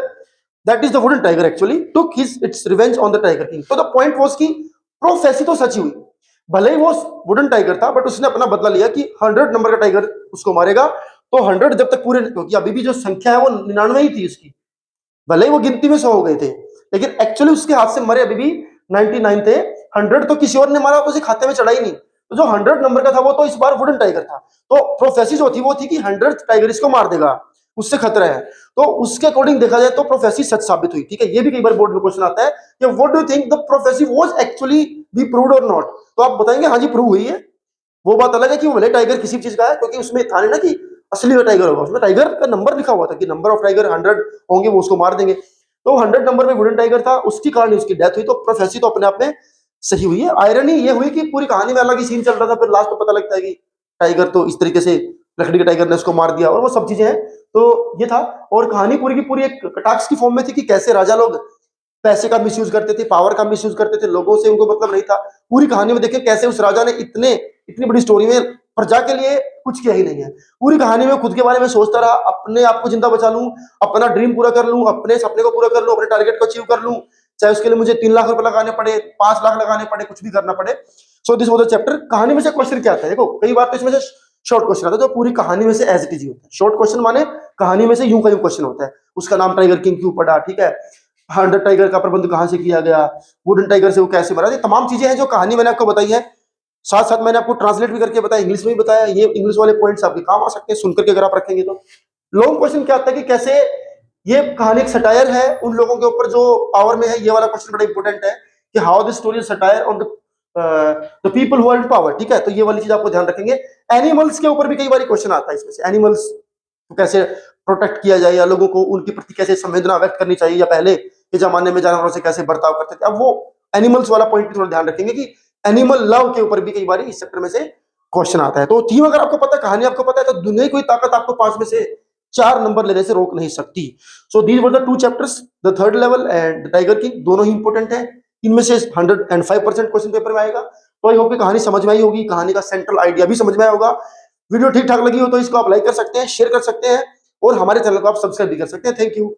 that is the wooden tiger actually took his it's revenge on the tiger king. तो द पॉइंट वाज कि प्रोफेसी तो सच हुई, भले ही वो वुडन टाइगर था बट उसने अपना बदला लिया कि 100 नंबर का टाइगर उसको मारेगा, तो 100 जब तक पूरे, क्योंकि अभी भी जो संख्या है वो 99 ही थी उसकी, भले ही वो गिनती में 100 हो गए थे लेकिन एक्चुअली उसके हाथ से मरे अभी भी 99 थे, 100 तो किसी और ने मारा तो उसे खाते में चढ़ा ही नहीं, तो जो 100 नंबर का था वो तो इस बार वुडन टाइगर था, तो प्रोफेसी जो थी वो थी कि 100 टाइगर इसको मार देगा, उससे खतरा है, तो उसके अकॉर्डिंग देखा जाए तो प्रोफेसी सच साबित हुई, ठीक है। ये भी कई बार बोर्ड में क्वेश्चन आता है कि what do you think the prophecy was actually be proved और नॉट, तो आप बताएंगे हाँ जी प्रूव हुई है, वो बात अलग है कि वो भले टाइगर किसी चीज का है, क्योंकि उसमें था नहीं ना कि असली में टाइगर होगा, उसमें टाइगर का नंबर लिखा हुआ था कि नंबर ऑफ टाइगर 100 होंगे वो उसको मार देंगे, तो 100 नंबर में वुडन टाइगर था, उसकी कारण उसकी डेथ हुई, तो प्रोफेसी तो अपने आप में सही हुई है। आयरनी ये हुई कि पूरी कहानी में अलग ही सीन चल रहा था, फिर लास्ट में पता लगता है कि टाइगर तो इस तरीके से लकड़ी के टाइगर ने उसको मार दिया और वो सब चीजें हैं, तो ये था, और कहानी पूरी की पूरी एक कटाक्ष की फॉर्म में थी कि कैसे राजा लोग पैसे का मिसयूज करते थे, पावर का मिसयूज करते थे, लोगों से उनको मतलब नहीं था। पूरी कहानी में देखें कैसे उस राजा ने इतनी बड़ी स्टोरी में प्रजा के लिए कुछ किया ही नहीं है। पूरी कहानी में खुद के बारे में सोचता रहा, अपने आप को जिंदा बचा लूं, अपना ड्रीम पूरा कर लूं, अपने सपने को पूरा कर लूं, अपने टारगेट को अचीव कर लूं, चाहे उसके लिए मुझे 3 लाख रुपए लगाने पड़े, 5 लाख लगाने पड़े, कुछ भी करना पड़े। So this was the chapter. कहानी में से क्वेश्चन क्या आता है, देखो कई बार तो इसमें से शॉर्ट क्वेश्चन आता है, जो पूरी कहानी में से एज इट इज होता है। शॉर्ट क्वेश्चन माने कहानी में से यूं का यूं क्वेश्चन होता है। उसका नाम टाइगर किंग क्यों पड़ा, ठीक है, 100 टाइगर का प्रबंध कहां से किया गया, वुडन टाइगर से वो कैसे बना, ये तमाम चीजें हैं जो कहानी मैंने आपको बताई है। साथ साथ मैंने आपको ट्रांसलेट भी करके बताया, इंग्लिश में भी बताया। ये इंग्लिश वाले पॉइंट्स आपके काम आ सकते हैं सुन करके अगर आप रखेंगे तो। लॉन्ग क्वेश्चन क्या आता है कि कैसे ये कहानी एक सटायर है उन लोगों के ऊपर जो पावर में है। ये वाला क्वेश्चन बड़ा इंपॉर्टेंट है कि how this story is satire on the people who are in power, ठीक है। तो ये वाली चीज आपको ध्यान रखेंगे। एनिमल्स के ऊपर भी कई बार क्वेश्चन आता है इसमें से, एनिमल्स को कैसे प्रोटेक्ट किया जाए, या लोगों को उनके प्रति कैसे संवेदना व्यक्त करनी चाहिए, या पहले के जमाने में जानवरों से कैसे बर्ताव करते थे। अब वो एनिमल्स वाला पॉइंट भी थोड़ा ध्यान रखेंगे कि एनिमल लव के ऊपर भी कई बार इस चैप्टर में से क्वेश्चन आता है। तो थीम अगर आपको पता है, कहानी आपको पता है, तो दुनिया की कोई ताकत आपको 5 में से 4 नंबर लेने से रोक नहीं सकती। So these were the 2 chapters, the third level and tiger king. दोनों ही इंपॉर्टेंट है। इनमें से 105% क्वेश्चन पेपर में आएगा। तो आई होप कि कहानी समझ में आई होगी, कहानी का सेंट्रल आइडिया भी समझ में आया होगा। वीडियो ठीक ठाक लगी हो तो इसको आप लाइक कर सकते हैं, शेयर कर सकते हैं, और हमारे चैनल को आप सब्सक्राइब भी कर सकते हैं। Thank you.